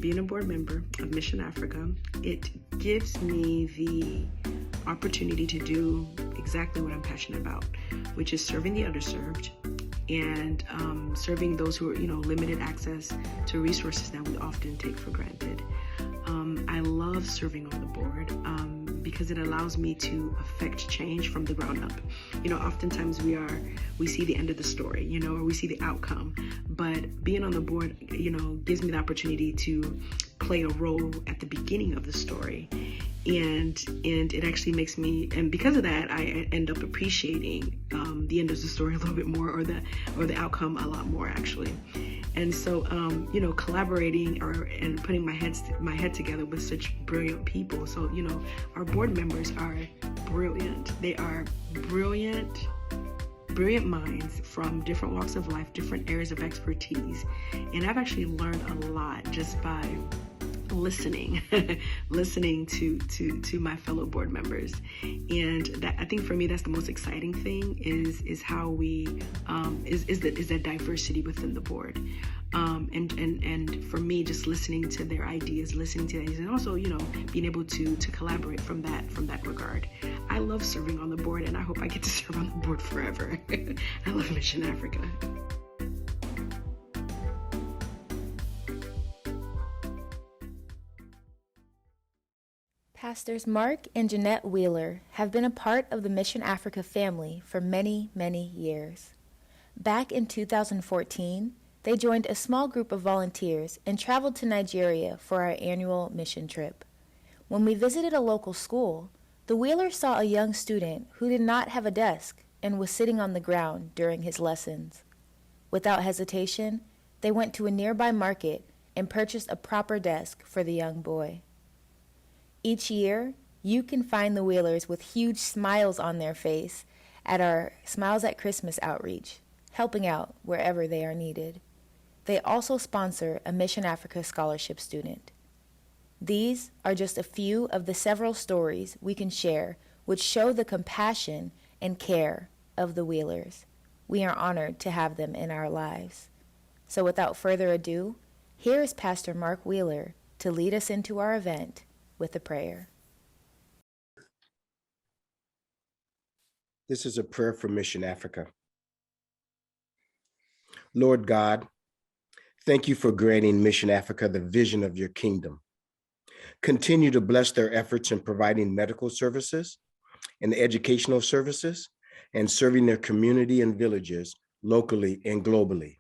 being a board member of Mission Africa, it gives me the opportunity to do exactly what I'm passionate about, which is serving the underserved and serving those who are, limited access to resources that we often take for granted. I love serving on the board because it allows me to affect change from the ground up. Oftentimes we see the end of the story, or we see the outcome, but being on the board, gives me the opportunity to play a role at the beginning of the story. And it actually makes me, and because of that, I end up appreciating the end of the story a little bit more, or the outcome a lot more, actually. And so, collaborating and putting my head together with such brilliant people. So, our board members are brilliant. They are brilliant minds from different walks of life, different areas of expertise. And I've actually learned a lot just by listening to my fellow board members. And that, I think for me, that's the most exciting thing is how we is that diversity within the board. And for me, just listening to their ideas, and also, being able to collaborate from that regard. I love serving on the board, and I hope I get to serve on the board forever. I love Mission Africa. Pastors Mark and Jeanette Wheeler have been a part of the Mission Africa family for many, many years. Back in 2014, they joined a small group of volunteers and traveled to Nigeria for our annual mission trip. When we visited a local school, the Wheelers saw a young student who did not have a desk and was sitting on the ground during his lessons. Without hesitation, they went to a nearby market and purchased a proper desk for the young boy. Each year, you can find the Wheelers with huge smiles on their face at our Smiles at Christmas outreach, helping out wherever they are needed. They also sponsor a Mission Africa scholarship student. These are just a few of the several stories we can share which show the compassion and care of the Wheelers. We are honored to have them in our lives. So without further ado, here is Pastor Mark Wheeler to lead us into our event with a prayer. This is a prayer for Mission Africa. Lord God, thank you for granting Mission Africa the vision of your kingdom. Continue to bless their efforts in providing medical services and educational services and serving their community and villages locally and globally.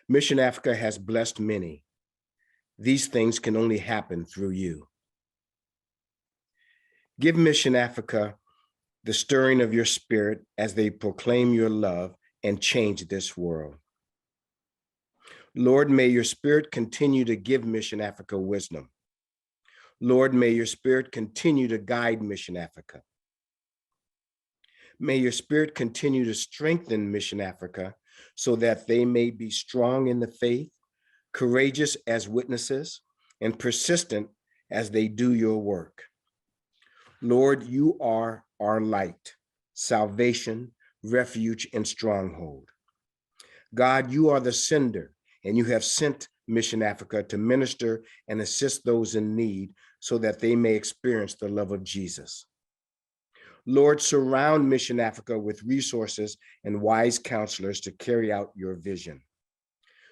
Mission Africa has blessed many. These things can only happen through you. Give Mission Africa the stirring of your spirit as they proclaim your love and change this world. Lord, may your spirit continue to give Mission Africa wisdom. Lord, may your spirit continue to guide Mission Africa. May your spirit continue to strengthen Mission Africa so that they may be strong in the faith, courageous as witnesses, and persistent as they do your work. Lord, you are our light, salvation, refuge, and stronghold. God, you are the sender, and you have sent Mission Africa to minister and assist those in need so that they may experience the love of Jesus. Lord, surround Mission Africa with resources and wise counselors to carry out your vision.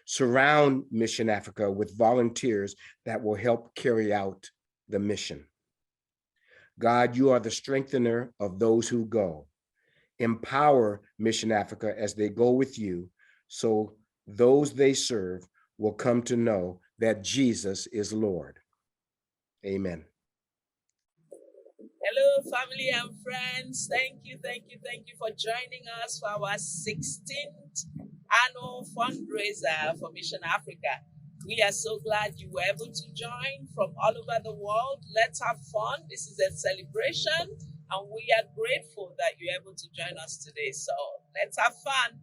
Surround Mission Africa with volunteers that will help carry out the mission. God, you are the strengthener of those who go. Empower Mission Africa as they go with you, so those they serve will come to know that Jesus is Lord. Amen. Hello, family and friends. Thank you for joining us for our 16th annual fundraiser for Mission Africa. We are so glad you were able to join from all over the world. Let's have fun. This is a celebration, and we are grateful that you're able to join us today. So let's have fun.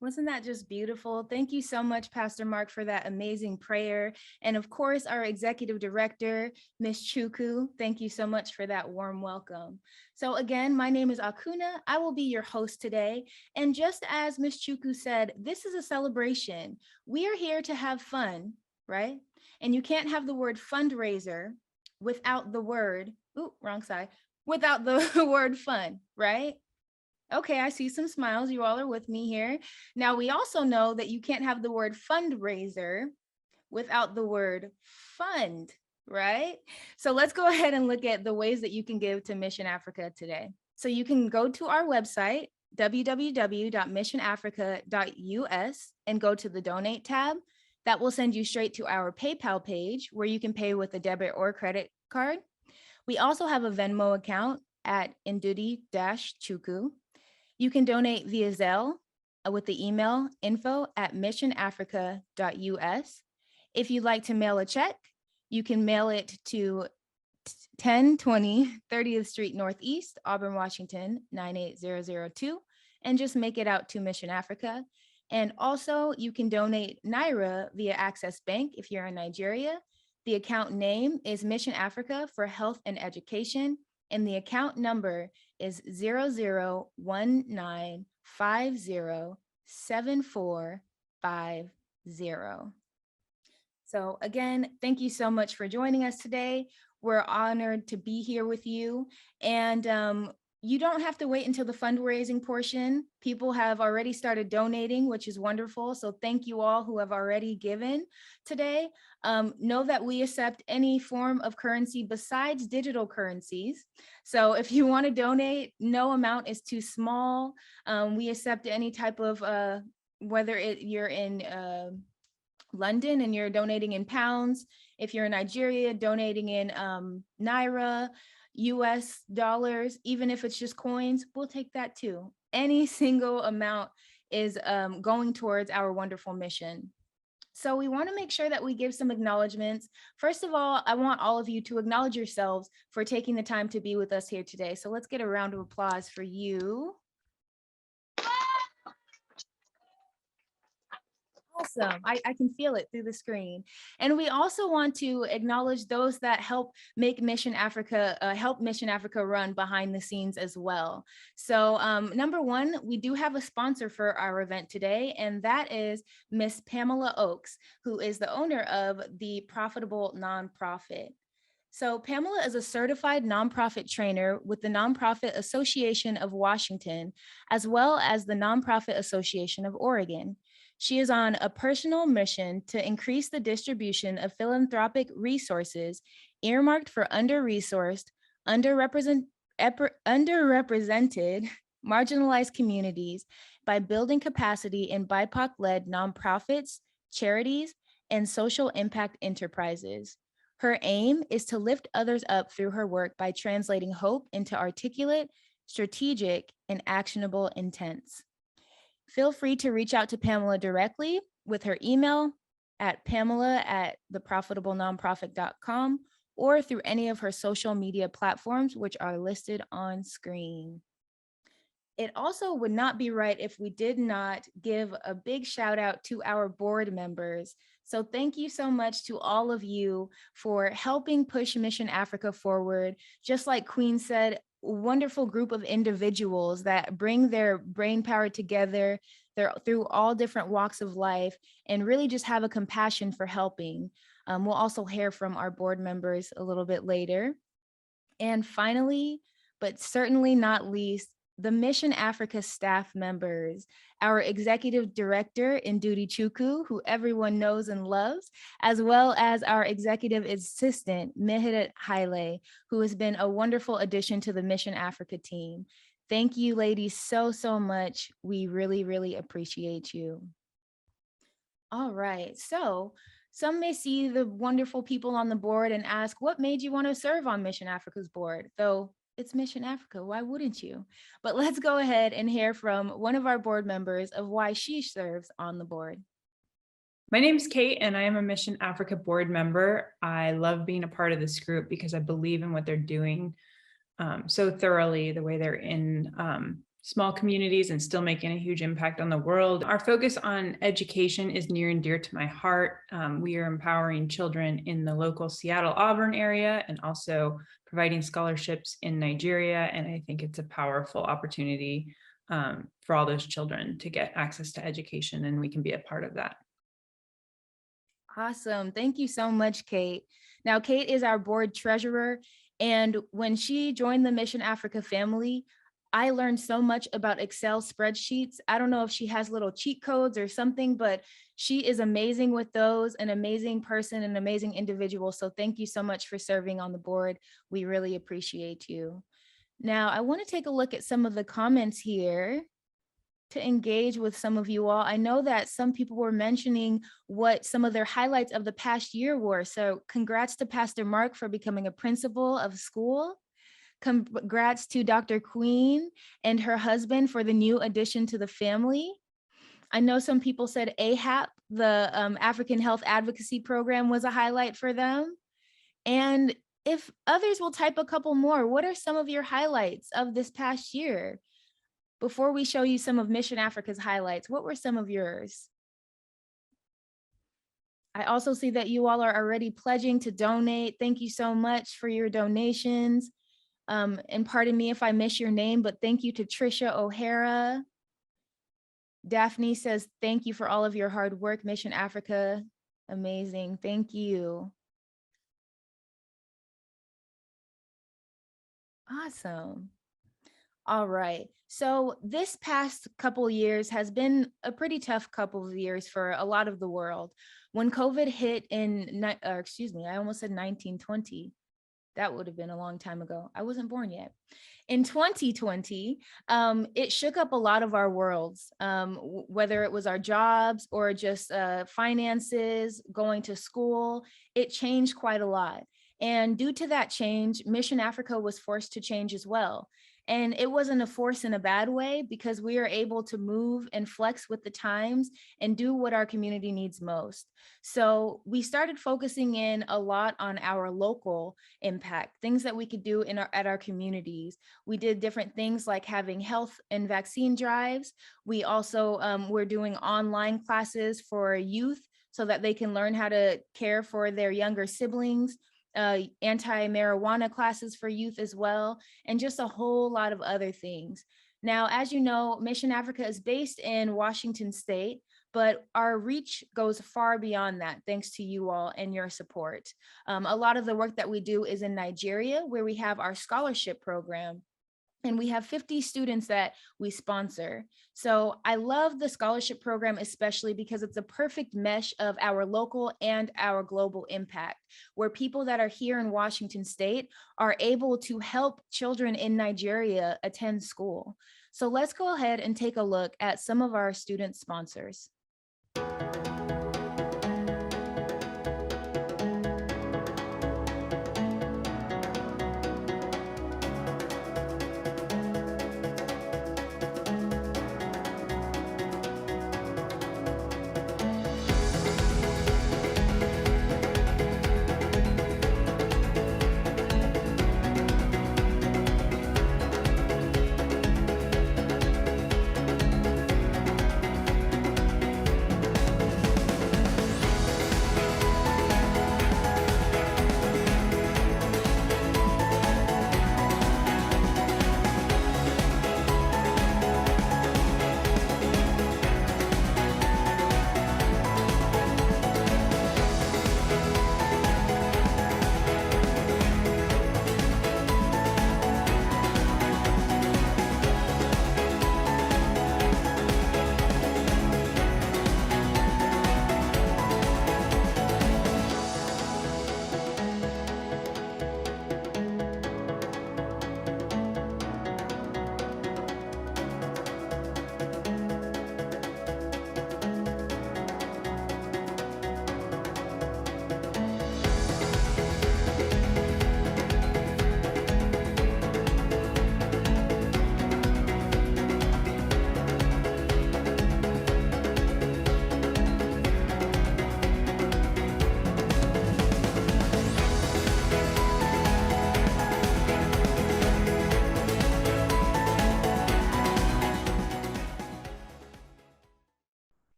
Wasn't that just beautiful? Thank you so much, Pastor Mark, for that amazing prayer. And of course, our executive director, Ms. Chukwu, thank you so much for that warm welcome. So again, my name is Akuna. I will be your host today. And just as Ms. Chukwu said, this is a celebration. We are here to have fun, right? And you can't have the word fundraiser without the word, wrong side, without the word fun, right? Okay, I see some smiles. You all are with me here. Now, we also know that you can't have the word fundraiser without the word fund, right? So let's go ahead and look at the ways that you can give to Mission Africa today. So you can go to our website, www.missionafrica.us, and go to the donate tab. That will send you straight to our PayPal page where you can pay with a debit or credit card. We also have a Venmo account at Ndudi-Chukwu. You can donate via Zelle with the email info@missionafrica.us. If you'd like to mail a check, you can mail it to 1020 30th Street Northeast, Auburn, Washington, 98002, and just make it out to Mission Africa. And also you can donate Naira via Access Bank if you're in Nigeria. The account name is Mission Africa for Health and Education, and the account number is 0019507450. So again, thank you so much for joining us today. We're honored to be here with you. And you don't have to wait until the fundraising portion. People have already started donating, which is wonderful. So thank you all who have already given today. Know that we accept any form of currency besides digital currencies. So if you want to donate, no amount is too small. We accept any type of, whether you're in London and you're donating in pounds, if you're in Nigeria, donating in Naira, US dollars, even if it's just coins, we'll take that too. Any single amount is going towards our wonderful mission. So we want to make sure that we give some acknowledgements. First of all, I want all of you to acknowledge yourselves for taking the time to be with us here today. So let's get a round of applause for you. Awesome. I can feel it through the screen. And we also want to acknowledge those that help make Mission Africa, run behind the scenes as well. So number one, we do have a sponsor for our event today, and that is Miss Pamela Oakes, who is the owner of the Profitable Nonprofit. So Pamela is a certified nonprofit trainer with the Nonprofit Association of Washington, as well as the Nonprofit Association of Oregon. She is on a personal mission to increase the distribution of philanthropic resources earmarked for under-resourced, underrepresented, marginalized communities by building capacity in BIPOC-led nonprofits, charities, and social impact enterprises. Her aim is to lift others up through her work by translating hope into articulate, strategic, and actionable intents. Feel free to reach out to Pamela directly with her email at pamela@theprofitablenonprofit.com or through any of her social media platforms, which are listed on screen. It also would not be right if we did not give a big shout out to our board members. So thank you so much to all of you for helping push Mission Africa forward. Just like Queen said, wonderful group of individuals that bring their brain power together. They're through all different walks of life and really just have a compassion for helping. We'll also hear from our board members a little bit later. And finally, but certainly not least, the Mission Africa staff members, our executive director, Ndudi Chukwu, who everyone knows and loves, as well as our executive assistant, Mehdet Haile, who has been a wonderful addition to the Mission Africa team. Thank you, ladies, so much. We really, really appreciate you. All right, so some may see the wonderful people on the board and ask, what made you want to serve on Mission Africa's board? Though it's Mission Africa, why wouldn't you? But let's go ahead and hear from one of our board members of why she serves on the board. My name is Kate, and I am a Mission Africa board member. I love being a part of this group because I believe in what they're doing so thoroughly, the way they're small communities and still making a huge impact on the world. Our focus on education is near and dear to my heart. We are empowering children in the local Seattle-Auburn area and also providing scholarships in Nigeria. And I think it's a powerful opportunity for all those children to get access to education, and we can be a part of that. Awesome. Thank you so much, Kate. Now, Kate is our board treasurer, and when she joined the Mission Africa family, I learned so much about Excel spreadsheets. I don't know if she has little cheat codes or something, but she is amazing with those, an amazing person, an amazing individual. So thank you so much for serving on the board. We really appreciate you. Now, I want to take a look at some of the comments here to engage with some of you all. I know that some people were mentioning what some of their highlights of the past year were. So congrats to Pastor Mark for becoming a principal of school. Congrats to Dr. Queen and her husband for the new addition to the family. I know some people said AHAP, the African Health Advocacy Program, was a highlight for them. And if others will type a couple more, what are some of your highlights of this past year? Before we show you some of Mission Africa's highlights, what were some of yours? I also see that you all are already pledging to donate. Thank you so much for your donations. And pardon me if I miss your name, but thank you to Trisha O'Hara. Daphne says, thank you for all of your hard work, Mission Africa. Amazing, thank you. Awesome. All right, so this past couple years has been a pretty tough couple of years for a lot of the world. When COVID hit in, I almost said 1920. That would have been a long time ago. I wasn't born yet. In 2020, it shook up a lot of our worlds, whether it was our jobs or just finances, going to school. It changed quite a lot. And due to that change, Mission Africa was forced to change as well. And it wasn't a force in a bad way, because we are able to move and flex with the times and do what our community needs most. So we started focusing in a lot on our local impact, things that we could do at our communities. We did different things like having health and vaccine drives. We also were doing online classes for youth so that they can learn how to care for their younger siblings. Anti-marijuana classes for youth as well, and just a whole lot of other things. Now, as you know, Mission Africa is based in Washington State, but our reach goes far beyond that, thanks to you all and your support. A lot of the work that we do is in Nigeria, where we have our scholarship program. And we have 50 students that we sponsor. So I love the scholarship program, especially because it's a perfect mesh of our local and our global impact, where people that are here in Washington State are able to help children in Nigeria attend school. So let's go ahead and take a look at some of our student sponsors.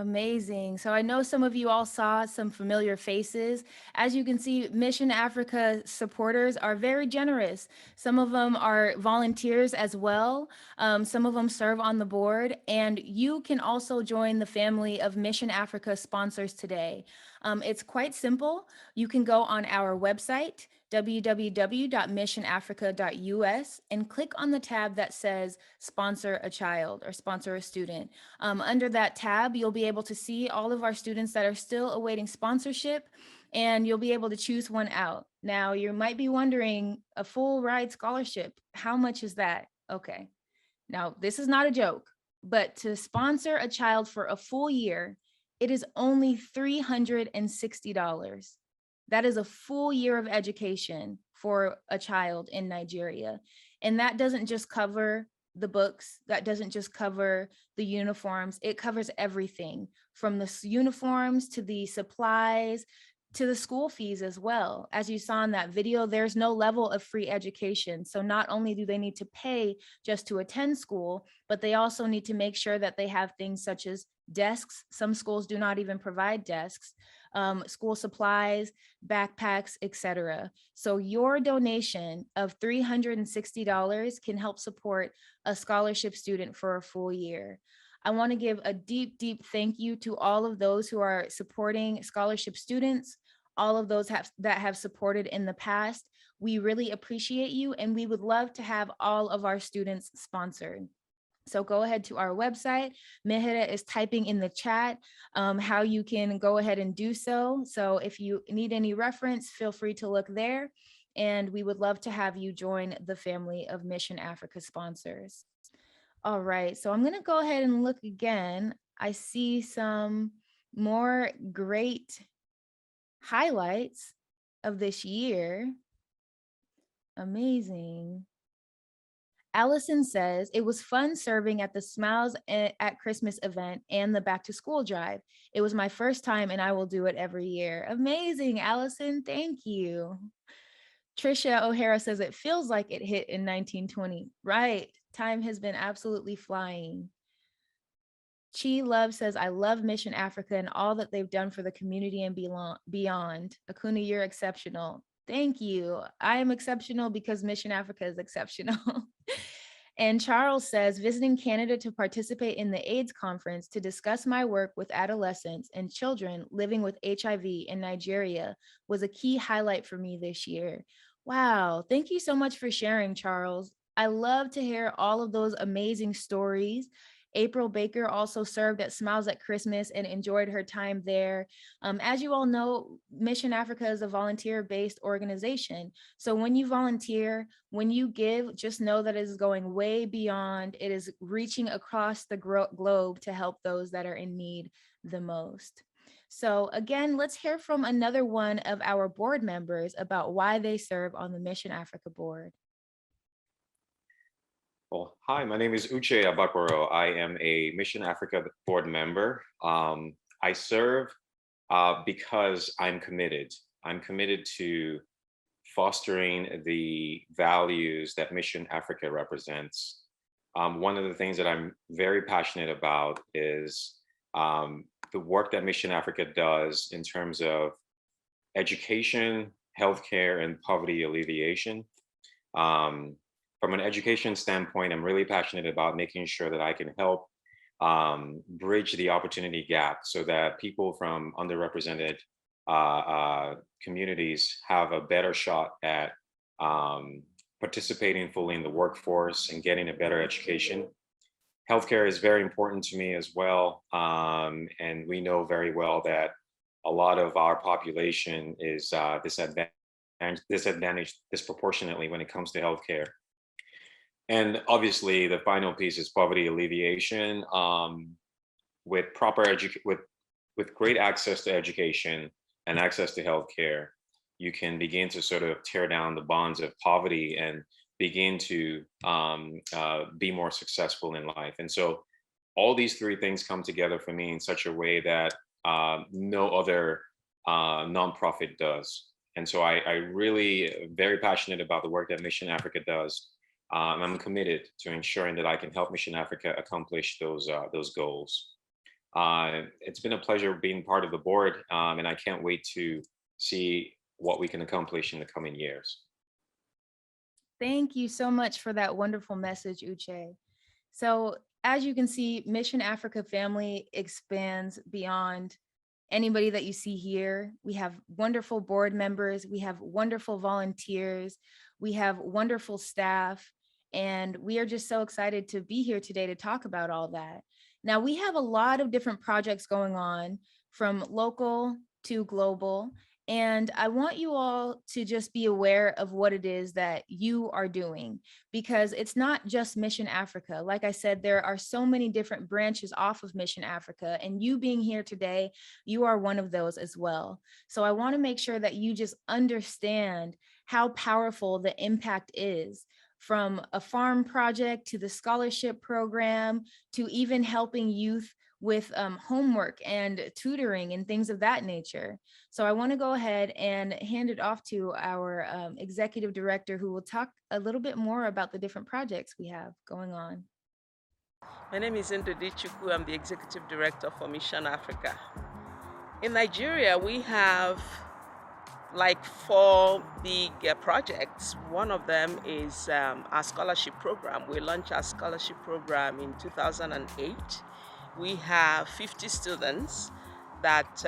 Amazing. So I know some of you all saw some familiar faces. As you can see, Mission Africa supporters are very generous. Some of them are volunteers as well. Some of them serve on the board, and you can also join the family of Mission Africa sponsors today. It's quite simple. You can go on our website, www.missionafrica.us, and click on the tab that says sponsor a child or sponsor a student. Under that tab, you'll be able to see all of our students that are still awaiting sponsorship, and you'll be able to choose one out. Now, you might be wondering, a full ride scholarship, how much is that? Okay, now this is not a joke, but to sponsor a child for a full year, it is only $360. That is a full year of education for a child in Nigeria. And that doesn't just cover the books, that doesn't just cover the uniforms, it covers everything from the uniforms to the supplies to the school fees as well. As you saw in that video, there's no level of free education. So not only do they need to pay just to attend school, but they also need to make sure that they have things such as desks. Some schools do not even provide desks, school supplies, backpacks, etc. So your donation of $360 can help support a scholarship student for a full year. I want to give a deep, deep thank you to all of those who are supporting scholarship students, all of those that have supported in the past. We really appreciate you, and we would love to have all of our students sponsored. So go ahead to our website. Mehera is typing in the chat how you can go ahead and do so. So if you need any reference, feel free to look there. And we would love to have you join the family of Mission Africa sponsors. All right, so I'm gonna go ahead and look again. I see some more great highlights of this year. Amazing. Allison says, it was fun serving at the Smiles at Christmas event and the back to school drive. It was my first time and I will do it every year. Amazing, Allison, thank you. Trisha O'Hara says, it feels like it hit in 1920. Right, time has been absolutely flying. Chi Love says, I love Mission Africa and all that they've done for the community and beyond. Akuna, you're exceptional. Thank you. I am exceptional because Mission Africa is exceptional. And Charles says, visiting Canada to participate in the AIDS conference to discuss my work with adolescents and children living with HIV in Nigeria was a key highlight for me this year. Wow, thank you so much for sharing, Charles. I love to hear all of those amazing stories. April Baker also served at Smiles at Christmas and enjoyed her time there. As you all know, Mission Africa is a volunteer-based organization. So when you volunteer, when you give, just know that it is going way beyond. It is reaching across the globe to help those that are in need the most. So again, let's hear from another one of our board members about why they serve on the Mission Africa board. Well, hi, my name is Uche Abakoro. I am a Mission Africa board member. I serve because I'm committed. I'm committed to fostering the values that Mission Africa represents. One of the things that I'm very passionate about is the work that Mission Africa does in terms of education, healthcare, and poverty alleviation. From an education standpoint, I'm really passionate about making sure that I can help bridge the opportunity gap so that people from underrepresented communities have a better shot at participating fully in the workforce and getting a better education. Healthcare is very important to me as well. And we know very well that a lot of our population is disadvantaged disproportionately when it comes to healthcare. And obviously, the final piece is poverty alleviation. With great access to education and access to healthcare, you can begin to sort of tear down the bonds of poverty and begin to be more successful in life. And so, all these three things come together for me in such a way that no other nonprofit does. And so, I really am very passionate about the work that Mission Africa does. I'm committed to ensuring that I can help Mission Africa accomplish those goals. It's been a pleasure being part of the board, and I can't wait to see what we can accomplish in the coming years. Thank you so much for that wonderful message, Uche. So, as you can see, Mission Africa Family expands beyond anybody that you see here. We have wonderful board members, we have wonderful volunteers, we have wonderful staff, and we are just so excited to be here today to talk about all that. Now, we have a lot of different projects going on from local to global. And I want you all to just be aware of what it is that you are doing, because it's not just Mission Africa. Like I said, there are so many different branches off of Mission Africa, and you being here today, you are one of those as well. So I want to make sure that you just understand how powerful the impact is, from a farm project to the scholarship program to even helping youth with homework and tutoring and things of that nature. So I want to go ahead and hand it off to our executive director, who will talk a little bit more about the different projects we have going on. My name is Ndidi Chukwu. I'm the executive director for Mission Africa. In Nigeria, we have like 4 big projects. One of them is our scholarship program. We launched our scholarship program in 2008. We have 50 students that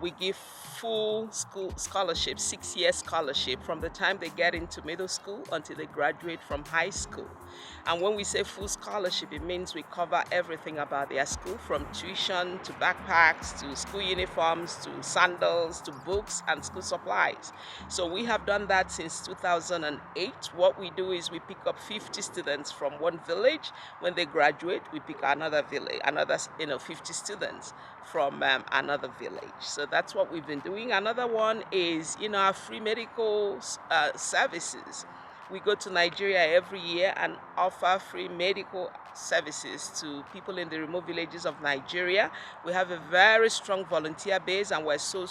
we give full school scholarship, 6-year scholarship from the time they get into middle school until they graduate from high school. And when we say full scholarship, it means we cover everything about their school, from tuition to backpacks to school uniforms to sandals to books and school supplies. So we have done that since 2008. What we do is we pick up 50 students from one village. When they graduate, we pick another village, 50 students from another village. So that's what we've been doing. Another one is, our free medical services. We go to Nigeria every year and offer free medical services to people in the remote villages of Nigeria. We have a very strong volunteer base, and we're so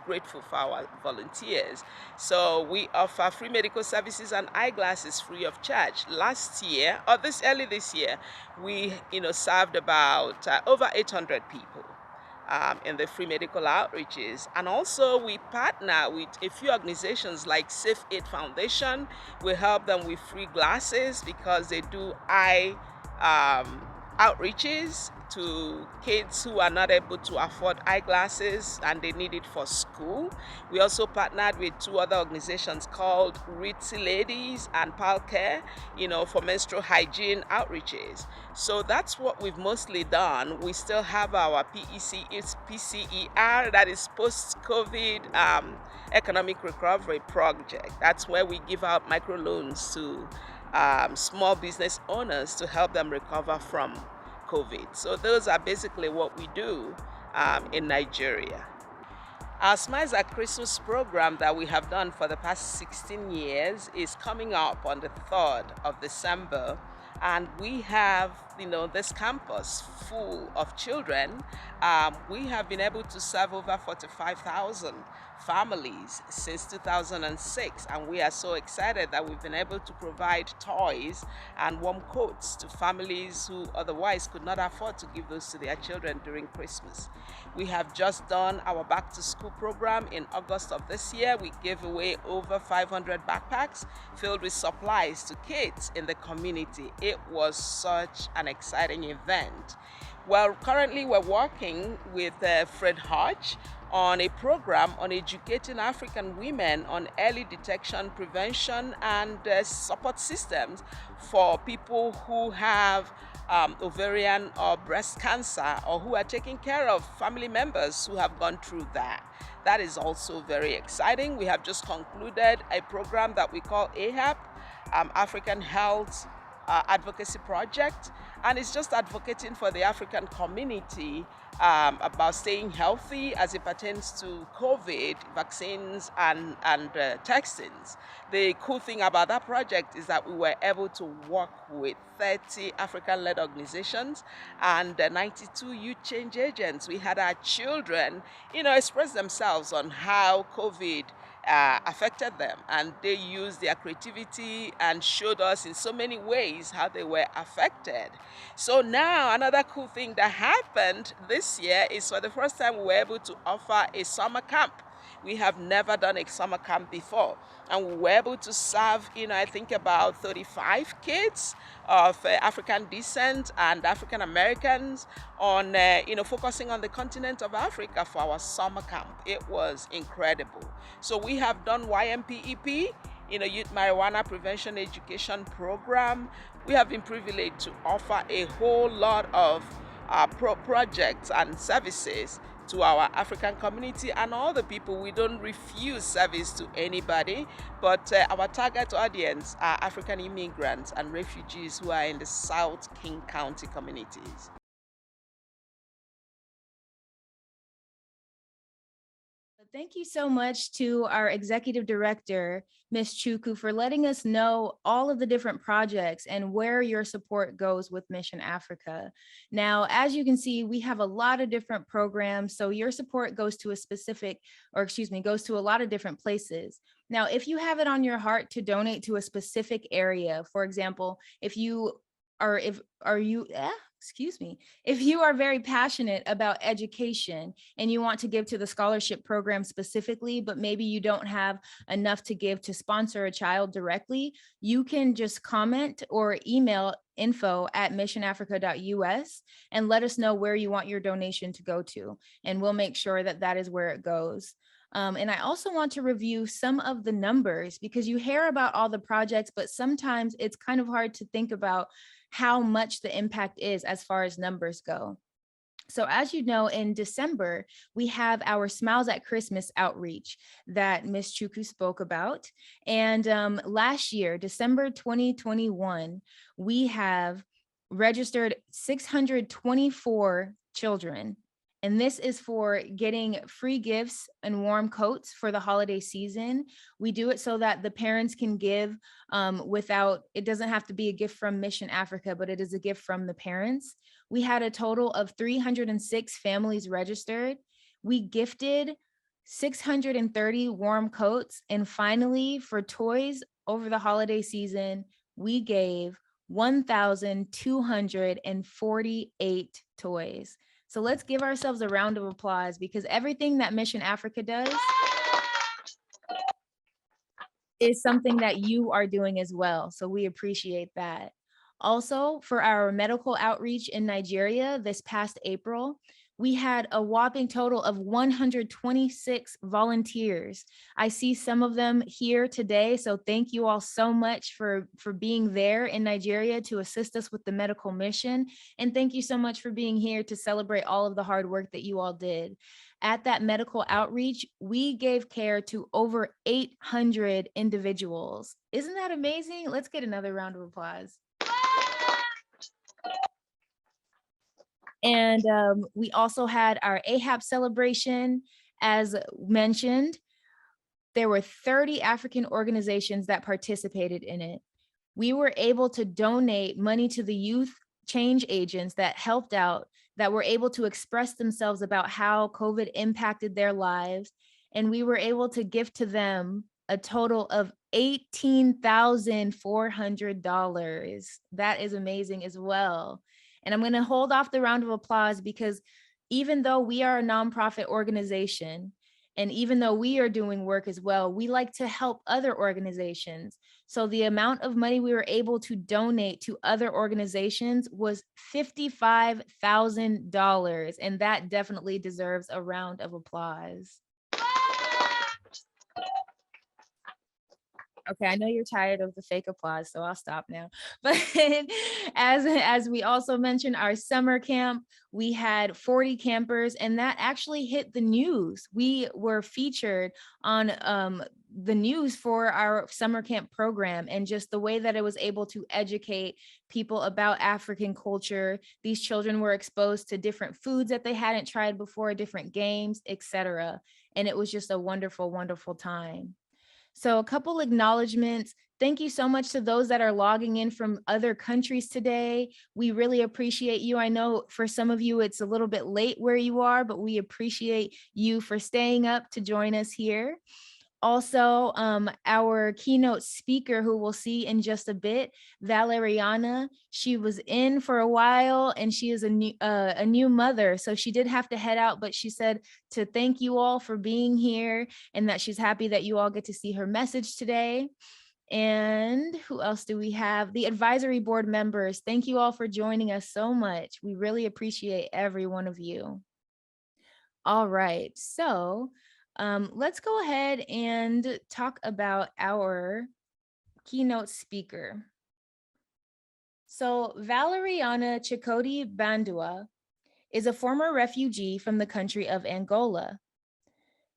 grateful for our volunteers. So we offer free medical services and eyeglasses free of charge. Early this year, we served about over 800 people in the free medical outreaches. And also we partner with a few organizations like Safe Aid Foundation. We help them with free glasses because they do eye outreaches to kids who are not able to afford eyeglasses and they need it for school. We also partnered with 2 other organizations called Ritzy Ladies and Palcare, for menstrual hygiene outreaches. So that's what we've mostly done. We still have our PCER, that is post-COVID economic recovery project. That's where we give out microloans to small business owners to help them recover from COVID. So those are basically what we do in Nigeria. Our Smiles at Christmas program that we have done for the past 16 years is coming up on the 3rd of December. And we have, this campus full of children. We have been able to serve over 45,000 families since 2006, and we are so excited that we've been able to provide toys and warm coats to families who otherwise could not afford to give those to their children during Christmas. We have just done our back to school program in August of this year. We gave away over 500 backpacks filled with supplies to kids in the community. It was such an exciting event. Well, currently we're working with Fred Hodge on a program on educating African women on early detection, prevention, and support systems for people who have ovarian or breast cancer, or who are taking care of family members who have gone through that. That is also very exciting. We have just concluded a program that we call AHAP, African Health Advocacy Project, and it's just advocating for the African community about staying healthy as it pertains to COVID vaccines and testings. The cool thing about that project is that we were able to work with 30 African-led organizations and 92 youth change agents. We had our children, express themselves on how COVID affected them, and they used their creativity and showed us in so many ways how they were affected. So now another cool thing that happened this year is for the first time we were able to offer a summer camp. We have never done a summer camp before, and we were able to serve, I think about 35 kids of African descent and African Americans on, focusing on the continent of Africa for our summer camp. It was incredible. So we have done YMPEP, Youth Marijuana Prevention Education Program. We have been privileged to offer a whole lot of projects and services to our African community and all the people. We don't refuse service to anybody, but our target audience are African immigrants and refugees who are in the South King County communities. Thank you so much to our executive director, Ms. Chukwu, for letting us know all of the different projects and where your support goes with Mission Africa. Now, as you can see, we have a lot of different programs, so your support goes to goes to a lot of different places. Now, if you have it on your heart to donate to a specific area, for example, if you are very passionate about education and you want to give to the scholarship program specifically, but maybe you don't have enough to give to sponsor a child directly, you can just comment or email info@missionafrica.us and let us know where you want your donation to go to, and we'll make sure that that is where it goes. And I also want to review some of the numbers, because you hear about all the projects, but sometimes it's kind of hard to think about how much the impact is as far as numbers go. So as you know, in December, we have our Smiles at Christmas outreach that Ms. Chukwu spoke about. And last year, December 2021, we have registered 624 children. And this is for getting free gifts and warm coats for the holiday season. We do it so that the parents can give it doesn't have to be a gift from Mission Africa, but it is a gift from the parents. We had a total of 306 families registered. We gifted 630 warm coats. And finally, for toys over the holiday season, we gave 1,248 toys. So let's give ourselves a round of applause, because everything that Mission Africa does is something that you are doing as well. So we appreciate that. Also, for our medical outreach in Nigeria this past April, we had a whopping total of 126 volunteers. I see some of them here today, so thank you all so much for being there in Nigeria to assist us with the medical mission. And thank you so much for being here to celebrate all of the hard work that you all did. At that medical outreach, we gave care to over 800 individuals. Isn't that amazing? Let's get another round of applause. And we also had our AHAP celebration. As mentioned, there were 30 African organizations that participated in it. We were able to donate money to the youth change agents that helped out, that were able to express themselves about how COVID impacted their lives. And we were able to gift to them a total of $18,400. That is amazing as well. And I'm going to hold off the round of applause, because even though we are a nonprofit organization, and even though we are doing work as well, we like to help other organizations. So the amount of money we were able to donate to other organizations was $55,000. And that definitely deserves a round of applause. Okay, I know you're tired of the fake applause, so I'll stop now. But as we also mentioned, our summer camp, we had 40 campers, and that actually hit the news. We were featured on the news for our summer camp program, and just the way that it was able to educate people about African culture. These children were exposed to different foods that they hadn't tried before, different games, etc. And it was just a wonderful, wonderful time. So a couple acknowledgements. Thank you so much to those that are logging in from other countries today. We really appreciate you. I know for some of you, it's a little bit late where you are, but we appreciate you for staying up to join us here. Also, our keynote speaker, who we'll see in just a bit, Valeriana, she was in for a while and she is a new mother. So she did have to head out, but she said to thank you all for being here and that she's happy that you all get to see her message today. And who else do we have? The advisory board members. Thank you all for joining us so much. We really appreciate every one of you. All right, so let's go ahead and talk about our keynote speaker. So Valeriana Chikoti Bandua is a former refugee from the country of Angola.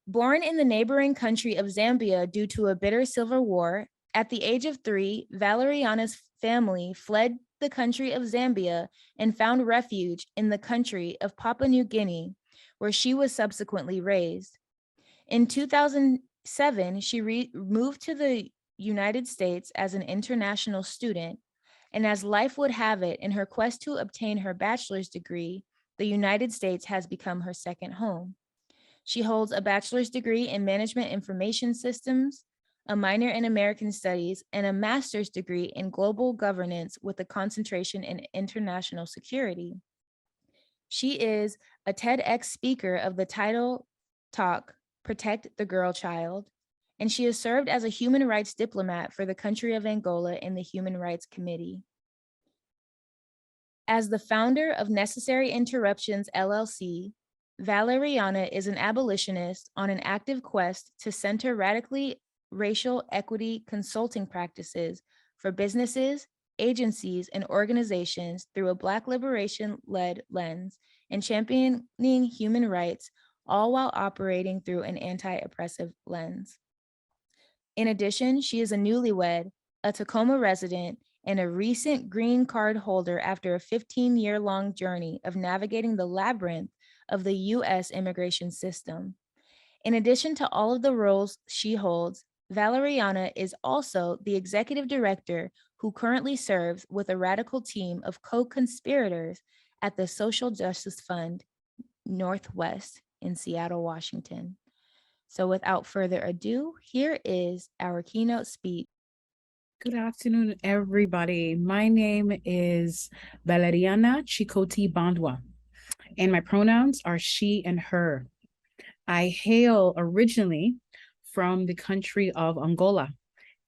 Born in the neighboring country of Zambia due to a bitter civil war, at the age of 3, Valeriana's family fled the country of Zambia and found refuge in the country of Papua New Guinea, where she was subsequently raised. In 2007, she moved to the United States as an international student, and as life would have it, in her quest to obtain her bachelor's degree, the United States has become her second home. She holds a bachelor's degree in Management Information Systems, a minor in American Studies, and a master's degree in Global Governance with a concentration in International Security. She is a TEDx speaker of the title talk, Protect the Girl Child, and she has served as a human rights diplomat for the country of Angola in the Human Rights Committee. As the founder of Necessary Interruptions, LLC, Valeriana is an abolitionist on an active quest to center radically racial equity consulting practices for businesses, agencies, and organizations through a Black liberation-led lens and championing human rights, all while operating through an anti-oppressive lens. In addition, she is a newlywed, a Tacoma resident, and a recent green card holder after a 15-year-long journey of navigating the labyrinth of the U.S. immigration system. In addition to all of the roles she holds, Valeriana is also the executive director who currently serves with a radical team of co-conspirators at the Social Justice Fund Northwest in Seattle, Washington. So without further ado, here is our keynote speech. Good afternoon, everybody. My name is Valeriana Chikoti Bandua, and my pronouns are she and her. I hail originally from the country of Angola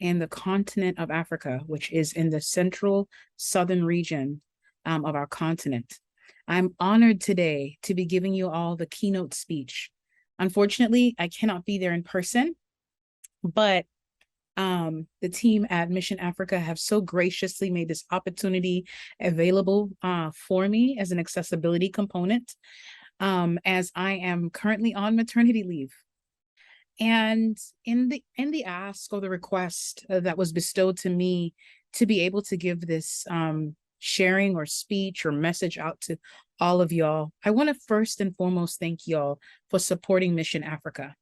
and the continent of Africa, which is in the central southern region of our continent. I'm honored today to be giving you all the keynote speech. Unfortunately, I cannot be there in person, but the team at Mission Africa have so graciously made this opportunity available for me as an accessibility component, as I am currently on maternity leave. And in the ask or the request that was bestowed to me to be able to give this sharing or speech or message out to all of y'all, I want to first and foremost thank y'all for supporting Mission Africa.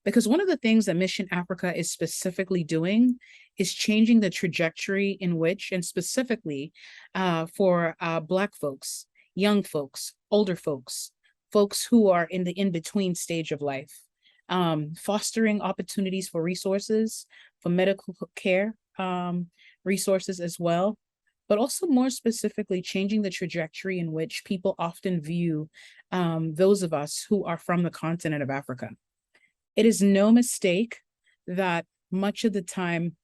Because one of the things that Mission Africa is specifically doing is changing the trajectory in which, and specifically for Black folks, young folks, older folks, folks who are in the in-between stage of life, fostering opportunities for resources, for medical care resources as well, but also more specifically changing the trajectory in which people often view those of us who are from the continent of Africa. It is no mistake that much of the time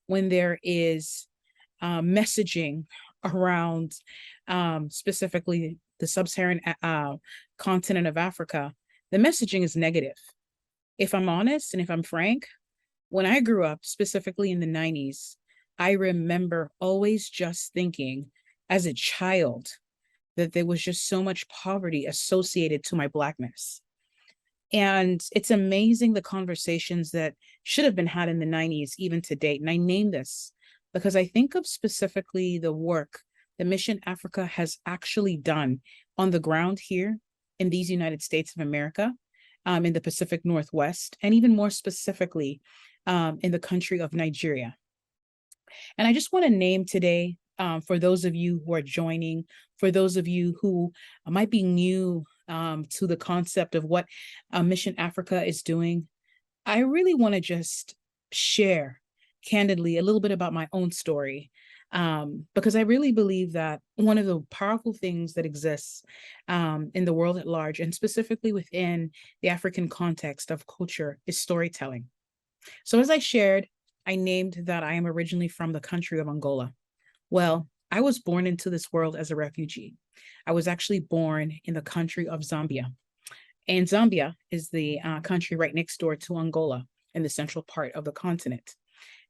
when there is messaging around specifically the sub-Saharan continent of Africa, the messaging is negative. If I'm honest and if I'm frank, when I grew up, specifically in the 90s, I remember always just thinking as a child that there was just so much poverty associated to my Blackness. And it's amazing the conversations that should have been had in the 90s, even to date. And I name this because I think of specifically the work that Mission Africa has actually done on the ground here in these United States of America, in the Pacific Northwest, and even more specifically in the country of Nigeria. And I just want to name today, for those of you who are joining, for those of you who might be new to the concept of what Mission Africa is doing, I really want to just share candidly a little bit about my own story, because I really believe that one of the powerful things that exists in the world at large, and specifically within the African context of culture, is storytelling. So as I shared, I named that I am originally from the country of Angola. Well, I was born into this world as a refugee. I was actually born in the country of Zambia. And Zambia is the country right next door to Angola in the central part of the continent.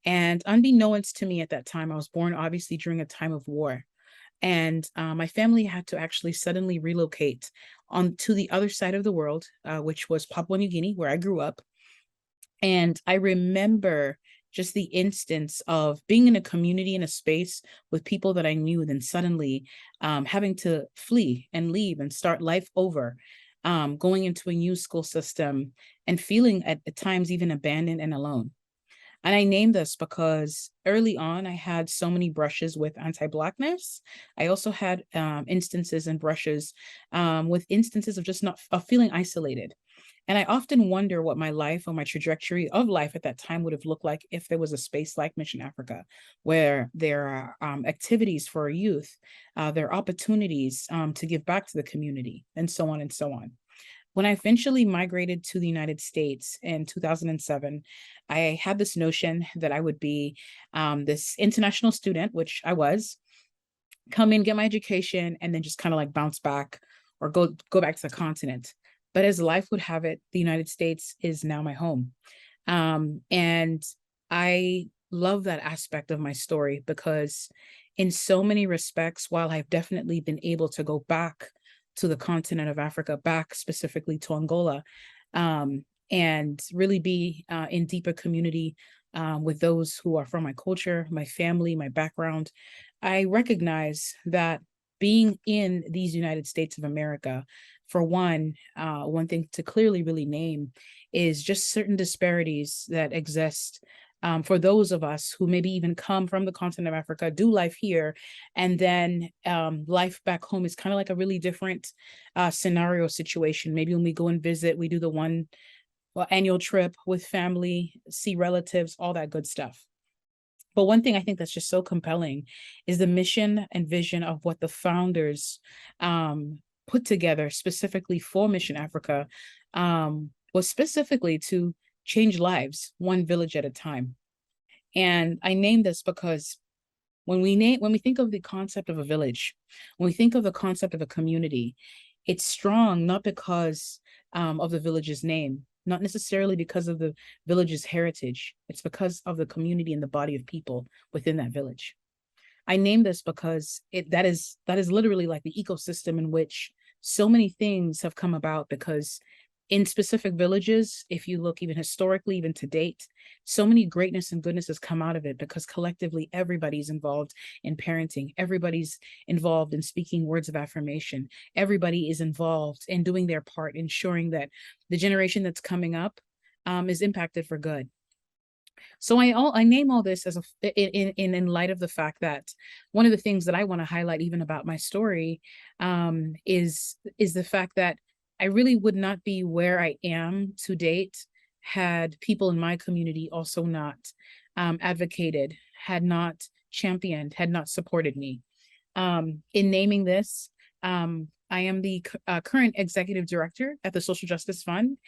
And unbeknownst to me at that time, I was born obviously during a time of war. And my family had to actually suddenly relocate on to the other side of the world, which was Papua New Guinea, where I grew up. And I remember just the instance of being in a community, in a space with people that I knew, then suddenly having to flee and leave and start life over, going into a new school system and feeling at times even abandoned and alone. And I named this because early on, I had so many brushes with anti-Blackness. I also had instances and brushes with instances of just not of feeling isolated. And I often wonder what my life or my trajectory of life at that time would have looked like if there was a space like Mission Africa, where there are activities for our youth, there are opportunities to give back to the community, and so on and so on. When I eventually migrated to the United States in 2007, I had this notion that I would be this international student, which I was, come in, get my education, and then just kind of like bounce back or go back to the continent. But as life would have it, the United States is now my home. And I love that aspect of my story because in so many respects, while I've definitely been able to go back to the continent of Africa, back specifically to Angola, and really be in deeper community with those who are from my culture, my family, my background, I recognize that being in these United States of America, for one thing to clearly really name is just certain disparities that exist for those of us who maybe even come from the continent of Africa, do life here, and then life back home is kind of like a really different scenario situation. Maybe when we go and visit, we do the one annual trip with family, see relatives, all that good stuff. But one thing I think that's just so compelling is the mission and vision of what the founders put together specifically for Mission Africa, was specifically to change lives one village at a time. And I name this because when we think of the concept of a village, when we think of the concept of a community, it's strong not because of the village's name, not necessarily because of the village's heritage. It's because of the community and the body of people within that village. I name this because that is literally like the ecosystem in which so many things have come about, because in specific villages, if you look even historically, even to date, so many greatness and goodness has come out of it because collectively everybody's involved in parenting, everybody's involved in speaking words of affirmation, everybody is involved in doing their part, ensuring that the generation that's coming up is impacted for good. So I name all this as in light of the fact that one of the things that I want to highlight even about my story is the fact that I really would not be where I am to date had people in my community also not advocated, had not championed, had not supported me. In naming this, I am the current executive director at the Social Justice Fund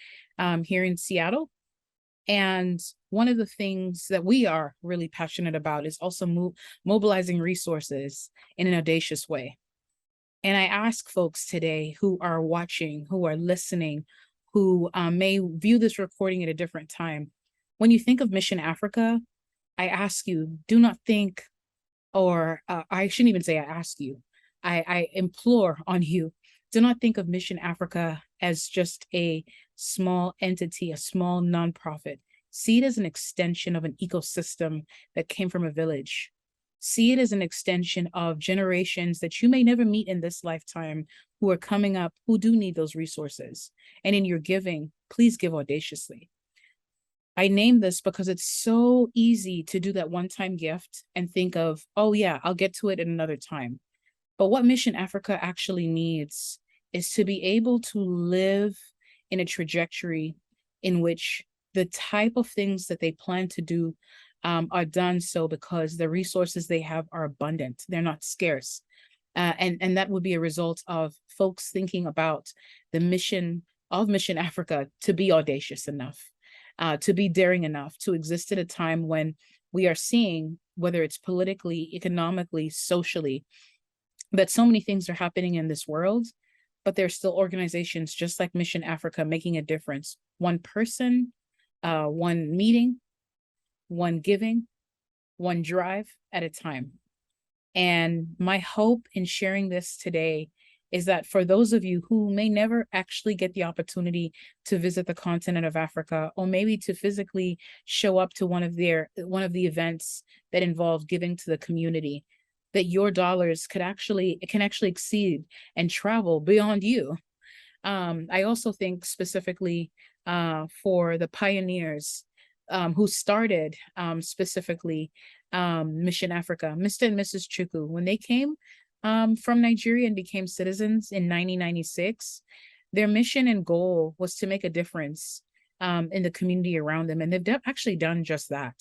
here in Seattle. And one of the things that we are really passionate about is also mobilizing resources in an audacious way. And I ask folks today who are watching, who are listening, who may view this recording at a different time, when you think of Mission Africa, I ask you, do not think, or I shouldn't even say I ask you, I implore on you, do not think of Mission Africa as just a small entity, a small nonprofit. See it as an extension of an ecosystem that came from a village. See it as an extension of generations that you may never meet in this lifetime who are coming up, who do need those resources. And in your giving, please give audaciously. I name this because it's so easy to do that one-time gift and think of, oh yeah, I'll get to it at another time. But what Mission Africa actually needs is to be able to live in a trajectory in which the type of things that they plan to do are done so because the resources they have are abundant. They're not scarce. And that would be a result of folks thinking about the mission of Mission Africa to be audacious enough, to be daring enough, to exist at a time when we are seeing, whether it's politically, economically, socially, that so many things are happening in this world, but there's still organizations just like Mission Africa making a difference. One person, one meeting, one giving, one drive at a time. And my hope in sharing this today is that for those of you who may never actually get the opportunity to visit the continent of Africa, or maybe to physically show up to one of the events that involve giving to the community, that your dollars can actually exceed and travel beyond you. I also think specifically for the pioneers who started specifically Mission Africa, Mr. and Mrs. Chukwu, when they came from Nigeria and became citizens in 1996, their mission and goal was to make a difference in the community around them. And they've actually done just that.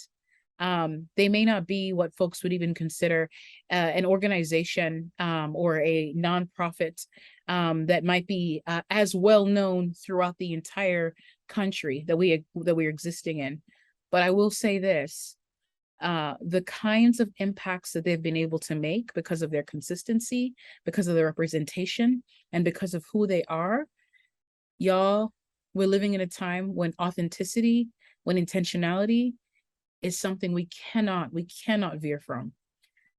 They may not be what folks would even consider an organization or a nonprofit that might be as well known throughout the entire country that we're existing in. But I will say this, the kinds of impacts that they've been able to make because of their consistency, because of their representation, and because of who they are, y'all, we're living in a time when authenticity, when intentionality is something we cannot veer from.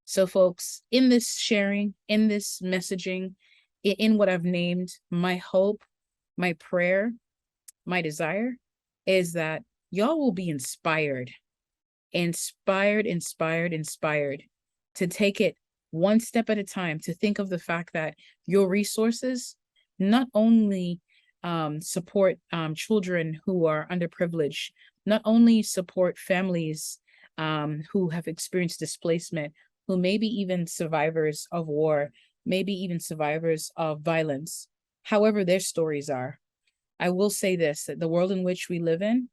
So folks, in this sharing, in this messaging, in what I've named, my hope, my prayer, my desire is that y'all will be inspired to take it one step at a time, to think of the fact that your resources not only support children who are underprivileged, not only support families who have experienced displacement, who may be even survivors of war, maybe even survivors of violence, however their stories are. I will say this, that the world in which we live in,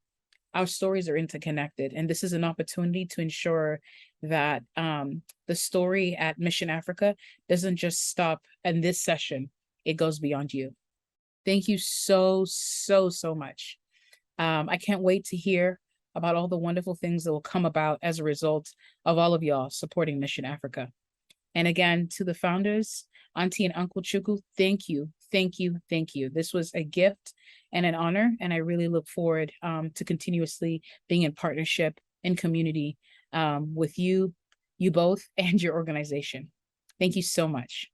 our stories are interconnected. And this is an opportunity to ensure that the story at Mission Africa doesn't just stop in this session, it goes beyond you. Thank you so much. I can't wait to hear about all the wonderful things that will come about as a result of all of y'all supporting Mission Africa. And again, to the founders, Auntie and Uncle Chukwu, thank you. This was a gift and an honor, and I really look forward to continuously being in partnership and community with you both, and your organization. Thank you so much.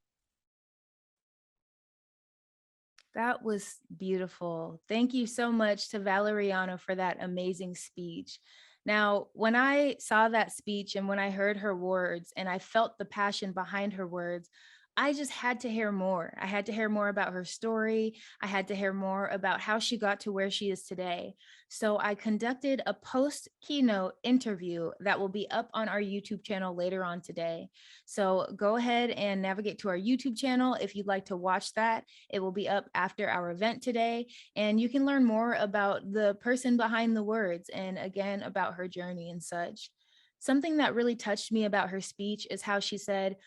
That was beautiful. Thank you so much to Valeriana for that amazing speech. Now, when I saw that speech and when I heard her words and I felt the passion behind her words, I just had to hear more. I had to hear more about her story. I had to hear more about how she got to where she is today. So I conducted a post-keynote interview that will be up on our YouTube channel later on today. So go ahead and navigate to our YouTube channel if you'd like to watch that. It will be up after our event today, and you can learn more about the person behind the words and again about her journey and such. Something that really touched me about her speech is how she said,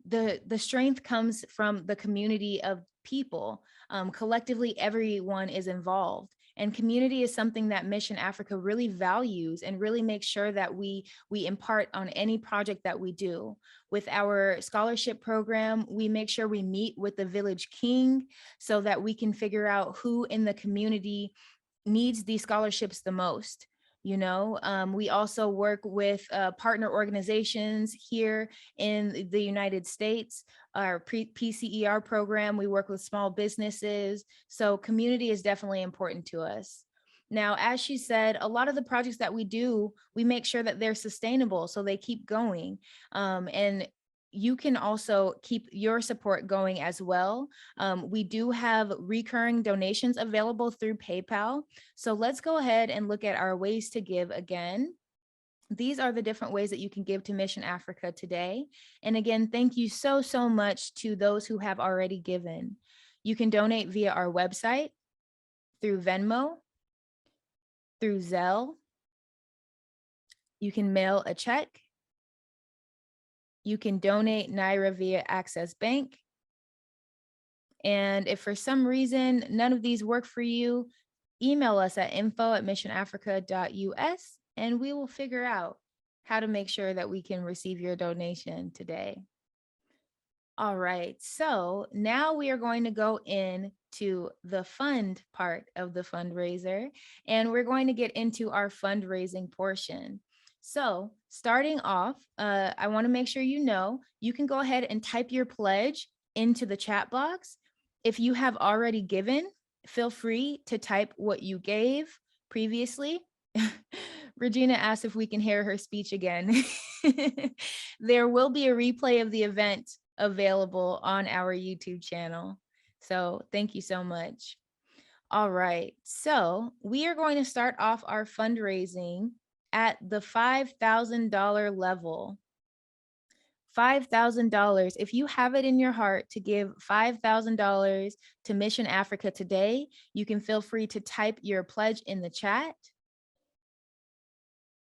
the strength comes from the community of people. Collectively, everyone is involved. And community is something that Mission Africa really values and really makes sure that we impart on any project that we do. With our scholarship program, we make sure we meet with the village king so that we can figure out who in the community needs these scholarships the most. You know, we also work with partner organizations here in the United States. Our PCER program, we work with small businesses. So community is definitely important to us. Now, as she said, a lot of the projects that we do, we make sure that they're sustainable so they keep going. And you can also keep your support going as well. We do have recurring donations available through PayPal. So let's go ahead and look at our ways to give again. These are the different ways that you can give to Mission Africa today. And again, thank you so much to those who have already given. You can donate via our website, through Venmo, through Zelle. You can mail a check. You can donate Naira via Access Bank. And if for some reason none of these work for you, email us at info@missionafrica.us and we will figure out how to make sure that we can receive your donation today. All right, so now we are going to go into the fund part of the fundraiser, and we're going to get into our fundraising portion. So starting off, I want to make sure you know, you can go ahead and type your pledge into the chat box. If you have already given, feel free to type what you gave previously. Regina asked if we can hear her speech again. There will be a replay of the event available on our YouTube channel. So thank you so much. All right, so we are going to start off our fundraising at the $5,000 level. $5,000. If you have it in your heart to give $5,000 to Mission Africa today, you can feel free to type your pledge in the chat.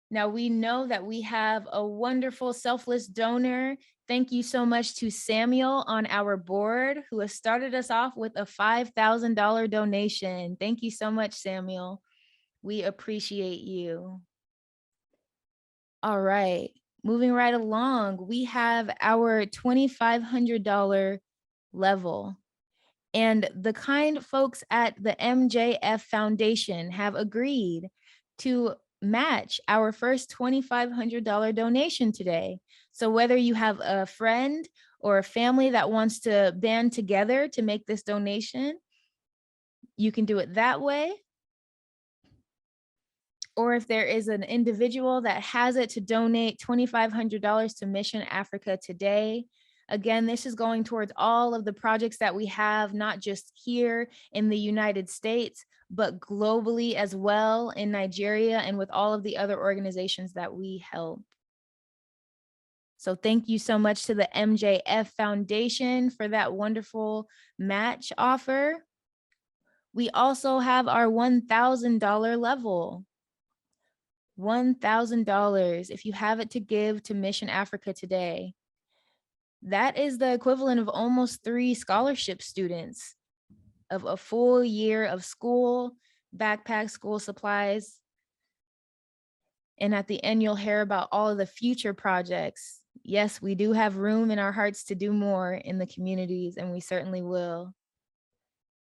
Now we know that we have a wonderful selfless donor. Thank you so much to Samuel on our board who has started us off with a $5,000 donation. Thank you so much, Samuel. We appreciate you. All right, moving right along, we have our $2,500 level. And the kind folks at the MJF Foundation have agreed to match our first $2,500 donation today. So whether you have a friend or a family that wants to band together to make this donation, you can do it that way. Or if there is an individual that has it to donate $2,500 to Mission Africa today. Again, this is going towards all of the projects that we have, not just here in the United States, but globally as well in Nigeria and with all of the other organizations that we help. So thank you so much to the MJF Foundation for that wonderful match offer. We also have our $1,000 level. $1,000 if you have it to give to Mission Africa today. That is the equivalent of almost 3 scholarship students of a full year of school, backpack, school supplies. And at the end, you'll hear about all of the future projects. Yes, we do have room in our hearts to do more in the communities, and we certainly will.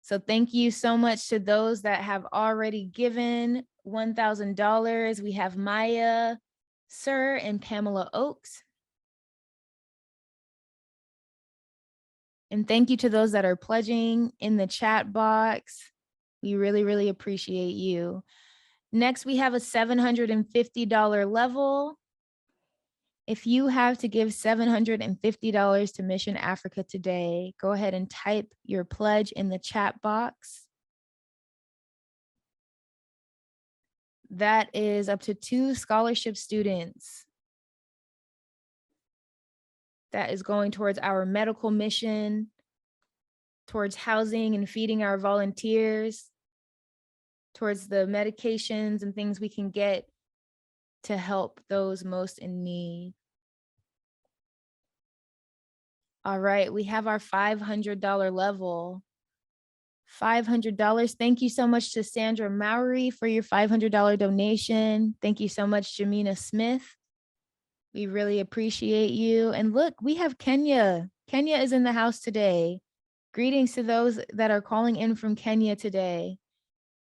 So thank you so much to those that have already given $1,000. We have Maya, Sir, and Pamela Oakes. And thank you to those that are pledging in the chat box. We really, really appreciate you. Next, we have a $750 level. If you have to give $750 to Mission Africa today, go ahead and type your pledge in the chat box. That is up to 2 scholarship students. That is going towards our medical mission, towards housing and feeding our volunteers, towards the medications and things we can get to help those most in need. All right, we have our $500 level. $500. Thank you so much to Sandra Mowry for your $500 donation. Thank you so much, Jamina Smith. We really appreciate you. And look, we have Kenya. Kenya is in the house today. Greetings to those that are calling in from Kenya today.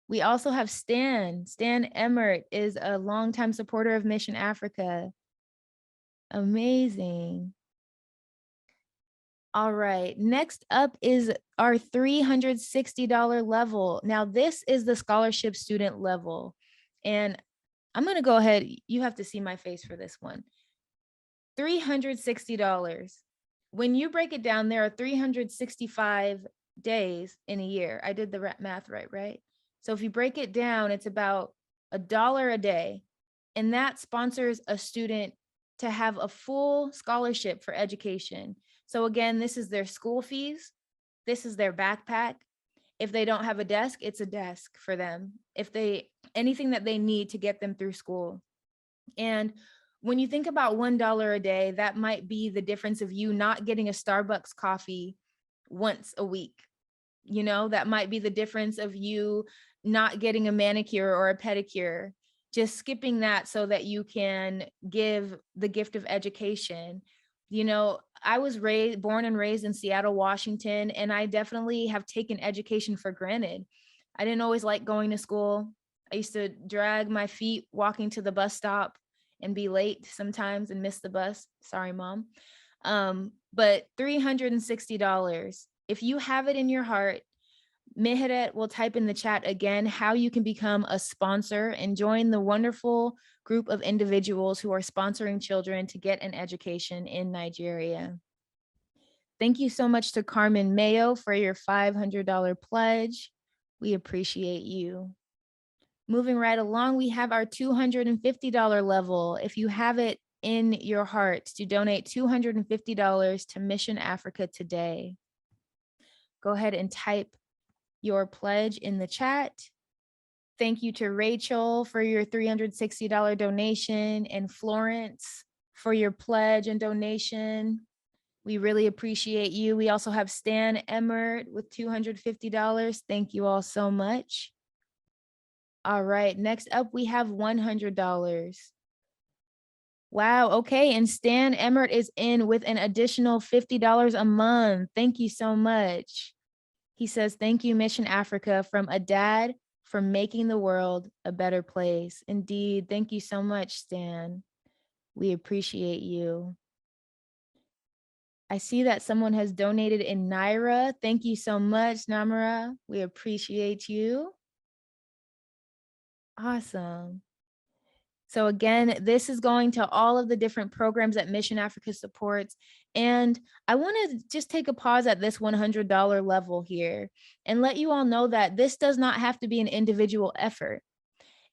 We also have Stan. Stan Emmert is a longtime supporter of Mission Africa. Amazing. All right, next up is our $360 level. Now, this is the scholarship student level. And I'm gonna go ahead, you have to see my face for this one. $360. When you break it down, there are 365 days in a year. I did the math right? So if you break it down, it's about $1 a day. And that sponsors a student to have a full scholarship for education. So again, this is their school fees, this is their backpack, If they don't have a desk, it's a desk for them. If they, anything that they need to get them through school. And when you think about $1 a day, that might be the difference of you not getting a Starbucks coffee once a week. You know, that might be the difference of you not getting a manicure or a pedicure, just skipping that so that you can give the gift of education. You know, I was born and raised in Seattle, Washington, and I definitely have taken education for granted. I didn't always like going to school. I used to drag my feet walking to the bus stop and be late sometimes and miss the bus. Sorry, Mom. But $360, if you have it in your heart, Mehret will type in the chat again how you can become a sponsor and join the wonderful group of individuals who are sponsoring children to get an education in Nigeria. Thank you so much to Carmen Mayo for your $500 pledge. We appreciate you. Moving right along, we have our $250 level. If you have it in your heart to donate $250 to Mission Africa today, go ahead and type your pledge in the chat. Thank you to Rachel for your $360 donation and Florence for your pledge and donation. We really appreciate you. We also have Stan Emmert with $250. Thank you all so much. All right, next up we have $100. Wow, okay, and Stan Emmert is in with an additional $50 a month. Thank you so much. He says, thank you, Mission Africa, from a dad for making the world a better place. Indeed, thank you so much, Stan. We appreciate you. I see that someone has donated in Naira. Thank you so much, Namara. We appreciate you. Awesome. So again, this is going to all of the different programs that Mission Africa supports. And I want to just take a pause at this $100 level here and let you all know that this does not have to be an individual effort.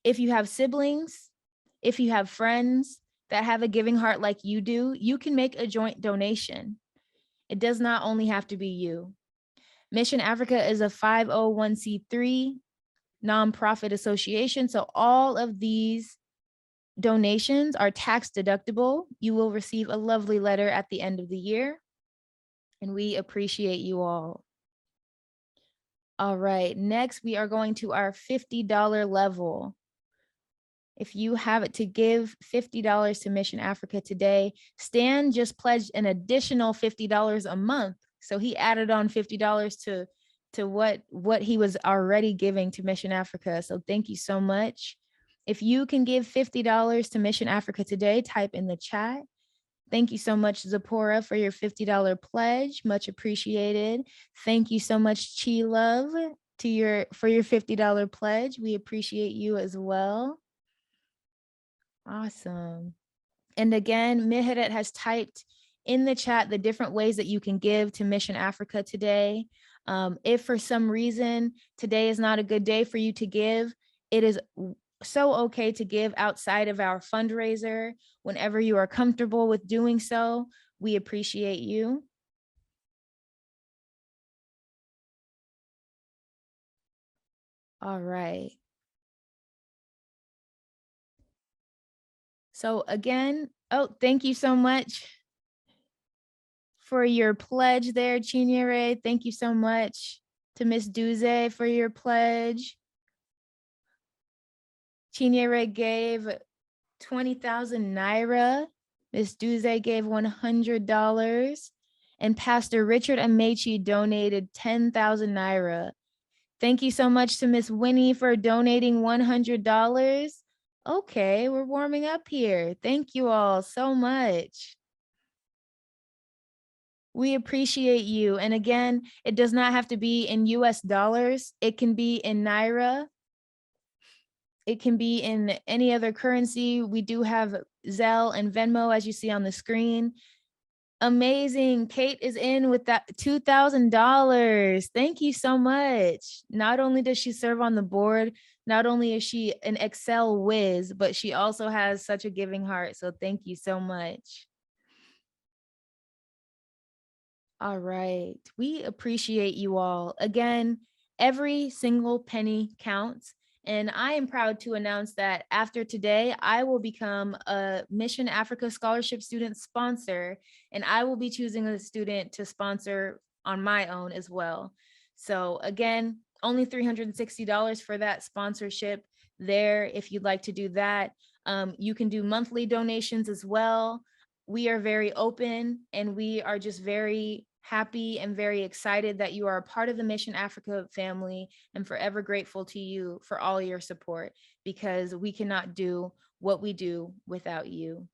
If you have siblings, if you have friends that have a giving heart like you do, you can make a joint donation. It does not only have to be you. Mission Africa is a 501c3 nonprofit association. So all of these donations are tax deductible. You will receive a lovely letter at the end of the year, and we appreciate you all. All right, next we are going to our $50 level. If you have it to give $50 to Mission Africa today, Stan just pledged an additional $50 a month. So he added on $50 to what he was already giving to Mission Africa. So thank you so much. If you can give $50 to Mission Africa today, type in the chat. Thank you so much, Zipporah, for your $50 pledge. Much appreciated. Thank you so much, Chi Love, for your $50 pledge. We appreciate you as well. Awesome. And again, Mehret has typed in the chat the different ways that you can give to Mission Africa today. If for some reason today is not a good day for you to give, it is so okay to give outside of our fundraiser whenever you are comfortable with doing so. We appreciate you. All right. So again, thank you so much for your pledge there, Chinyere. Thank you so much to Miss Duze for your pledge. Chinyere gave 20,000 Naira. Miss Duze gave $100. And Pastor Richard Amechi donated 10,000 Naira. Thank you so much to Miss Winnie for donating $100. Okay, we're warming up here. Thank you all so much. We appreciate you. And again, it does not have to be in US dollars. It can be in Naira. It can be in any other currency. We do have Zelle and Venmo, as you see on the screen. Amazing. Kate is in with that $2,000. Thank you so much. Not only does she serve on the board, not only is she an Excel whiz, but she also has such a giving heart. So thank you so much. All right. We appreciate you all. Again, Every single penny counts. And I am proud to announce that after today, I will become a Mission Africa Scholarship Student sponsor, and I will be choosing a student to sponsor on my own as well. So again, only $360 for that sponsorship there. If you'd like to do that, you can do monthly donations as well. We are very open, and we are just very happy and very excited that you are a part of the Mission Africa family, and forever grateful to you for all your support, because we cannot do what we do without you.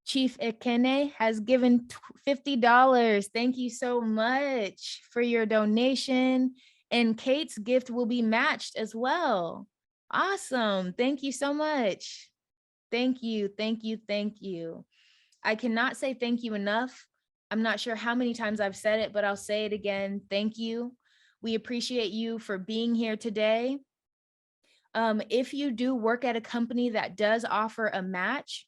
Chief Ekene has given $50. Thank you so much for your donation. And Kate's gift will be matched as well. Awesome. Thank you so much. Thank you, thank you, thank you. I cannot say thank you enough. I'm not sure how many times I've said it, but I'll say it again. Thank you. We appreciate you for being here today. If you do work at a company that does offer a match,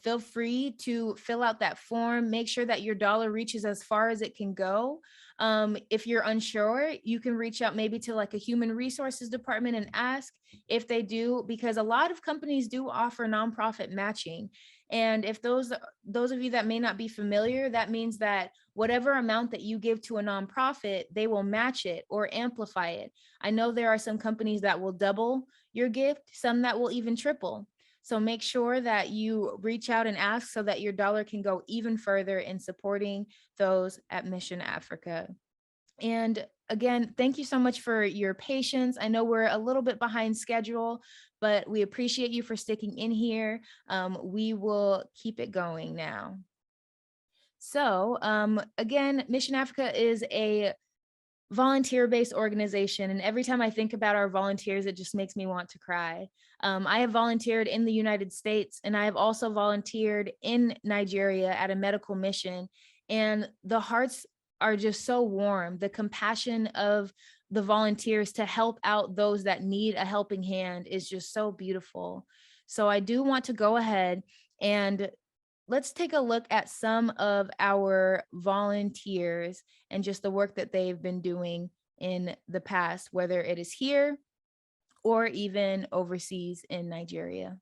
feel free to fill out that form. Make sure that your dollar reaches as far as it can go. If you're unsure, you can reach out maybe to like a human resources department and ask if they do, because a lot of companies do offer nonprofit matching. And if those of you that may not be familiar, that means that whatever amount that you give to a nonprofit, they will match it or amplify it. I know there are some companies that will double your gift, some that will even triple. So make sure that you reach out and ask so that your dollar can go even further in supporting those at Mission Africa. And again, thank you so much for your patience. I know we're a little bit behind schedule, but we appreciate you for sticking in here. We will keep it going now. So again, Mission Africa is a volunteer-based organization, and every time I think about our volunteers, it just makes me want to cry. I have volunteered in the United States, and I have also volunteered in Nigeria at a medical mission, and the hearts are just so warm. The compassion of the volunteers to help out those that need a helping hand is just so beautiful. So I do want to go ahead and let's take a look at some of our volunteers and just the work that they've been doing in the past, whether it is here or even overseas in Nigeria.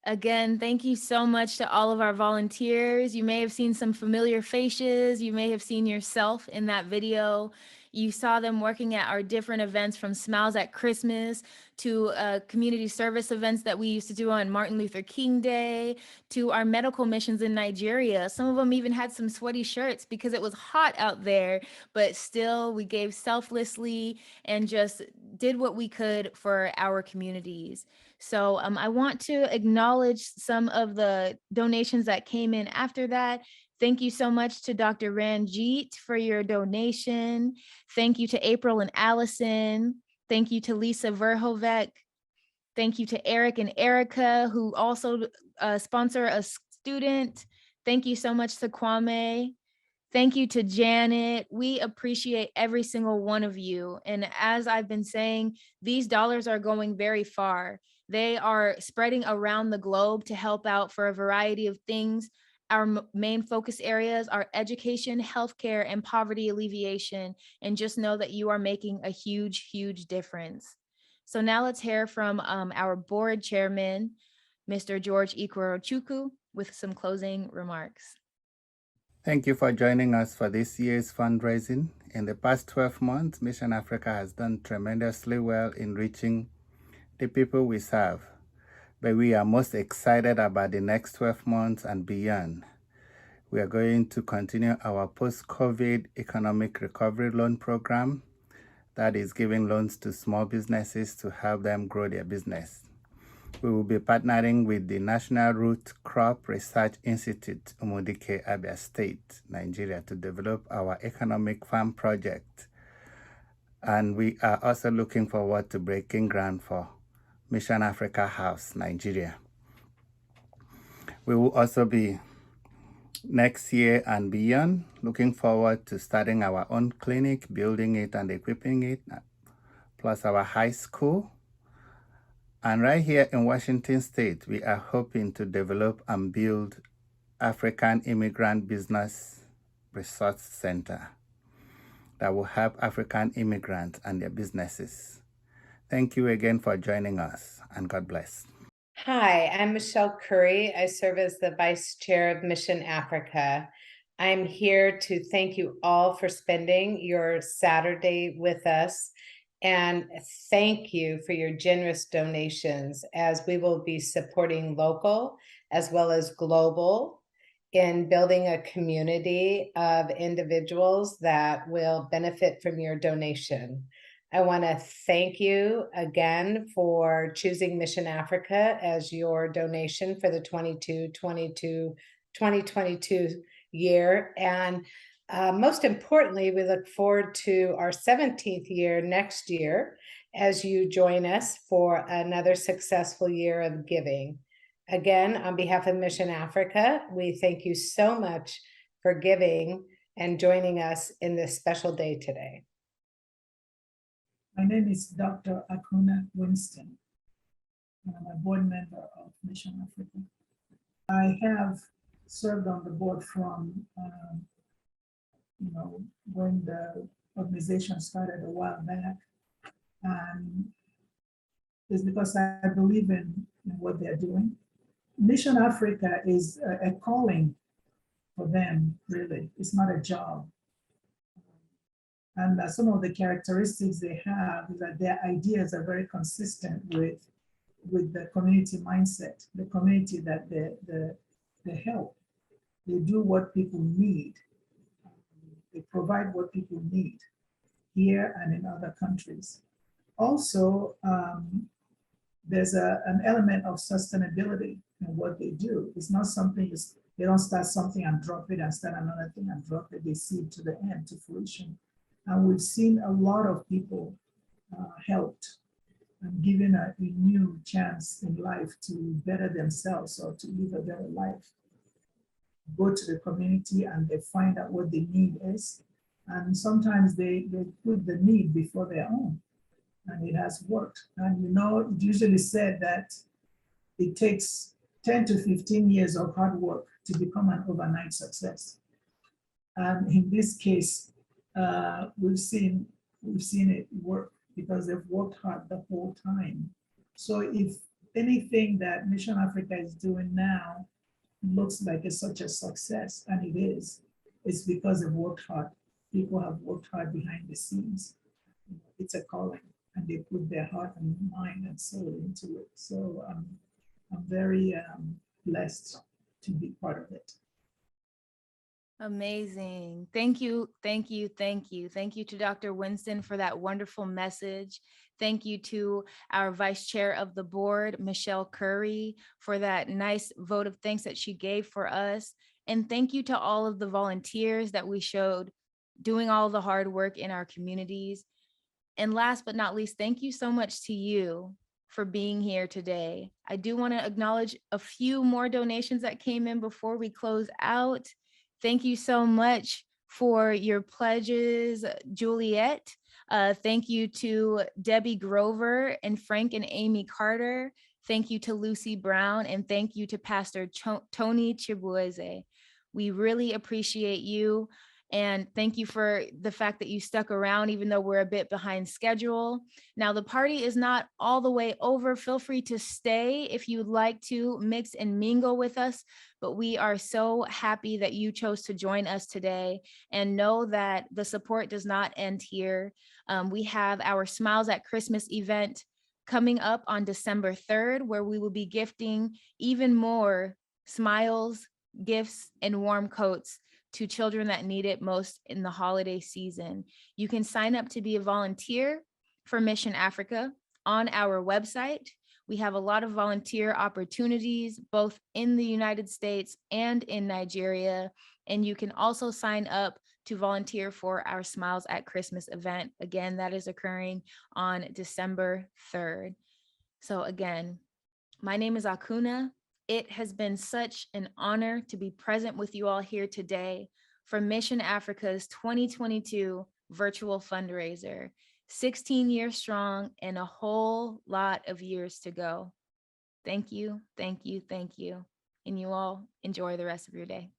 Again, thank you so much to all of our volunteers. You may have seen some familiar faces. You may have seen yourself in that video. You saw them working at our different events, from Smiles at Christmas to community service events that we used to do on Martin Luther King Day, to our medical missions in Nigeria. Some of them even had some sweaty shirts because it was hot out there, but still we gave selflessly and just did what we could for our communities. So I want to acknowledge some of the donations that came in after that. Thank you so much to Dr. Ranjit for your donation. Thank you to April and Allison. Thank you to Lisa Verhovec. Thank you to Eric and Erica, who also sponsor a student. Thank you so much to Kwame. Thank you to Janet. We appreciate every single one of you. And as I've been saying, these dollars are going very far. They are spreading around the globe to help out for a variety of things. Our main focus areas are education, healthcare, and poverty alleviation. And just know that you are making a huge, huge difference. So now let's hear from our board chairman, Mr. George Ikorochukwu, with some closing remarks. Thank you for joining us for this year's fundraising. In the past 12 months, Mission Africa has done tremendously well in reaching the people we serve. But we are most excited about the next 12 months and beyond. We are going to continue our post-COVID economic recovery loan program that is giving loans to small businesses to help them grow their business. We will be partnering with the National Root Crop Research Institute, Umudike, Abia State, Nigeria, to develop our economic farm project. And we are also looking forward to breaking ground for Mission Africa House, Nigeria. We will also be, next year and beyond, looking forward to starting our own clinic, building it and equipping it, plus our high school. And right here in Washington State, we are hoping to develop and build African Immigrant Business Resource Center that will help African immigrants and their businesses. Thank you again for joining us, and God bless. Hi, I'm Michelle Curry. I serve as the Vice Chair of Mission Africa. I'm here to thank you all for spending your Saturday with us, and thank you for your generous donations, as we will be supporting local as well as global in building a community of individuals that will benefit from your donation. I want to thank you again for choosing Mission Africa as your donation for the 2022 year. And most importantly, we look forward to our 17th year next year as you join us for another successful year of giving. Again, on behalf of Mission Africa, we thank you so much for giving and joining us in this special day today. My name is Dr. Akuna Winston, and I'm a board member of Mission Africa. I have served on the board from when the organization started a while back, and it's because I believe in what they're doing. Mission Africa is a calling for them, really. It's not a job. And some of the characteristics they have is that their ideas are very consistent with the community mindset, the community that they help. They do what people need. They provide what people need here and in other countries. Also, there's an element of sustainability in what they do. It's not something, they don't start something and drop it and start another thing and drop it. They see it to the end, to fruition. And we've seen a lot of people helped and given a new chance in life to better themselves or to live a better life. Go to the community and they find out what the need is. And sometimes they put the need before their own. And it has worked. And it usually said that it takes 10 to 15 years of hard work to become an overnight success. And in this case, we've seen it work because they've worked hard the whole time. So if anything that Mission Africa is doing now looks like it's such a success, and it is, it's because they've worked hard. people have worked hard behind the scenes. It's a calling, and they put their heart and mind and soul into it. So I'm very blessed to be part of it. Amazing. Thank you, thank you, thank you. Thank you to Dr. Winston for that wonderful message. Thank you to our vice chair of the board, Michelle Curry, for that nice vote of thanks that she gave for us. And thank you to all of the volunteers that we showed doing all the hard work in our communities. And last but not least, thank you so much to you for being here today. I do want to acknowledge a few more donations that came in before we close out. Thank you so much for your pledges, Juliet. Thank you to Debbie Grover and Frank and Amy Carter. Thank you to Lucy Brown, and thank you to Pastor Tony Chibueze. We really appreciate you. And thank you for the fact that you stuck around, even though we're a bit behind schedule. Now, the party is not all the way over. Feel free to stay if you'd like to mix and mingle with us. But we are so happy that you chose to join us today, and know that the support does not end here. We have our Smiles at Christmas event coming up on December 3rd, where we will be gifting even more smiles, gifts, and warm coats to children that need it most in the holiday season. You can sign up to be a volunteer for Mission Africa on our website. We have a lot of volunteer opportunities, both in the United States and in Nigeria. And you can also sign up to volunteer for our Smiles at Christmas event. Again, that is occurring on December 3rd. So again, my name is Akuna. It has been such an honor to be present with you all here today for Mission Africa's 2022 virtual fundraiser. 16 years strong and a whole lot of years to go. Thank you, thank you, thank you. And you all enjoy the rest of your day.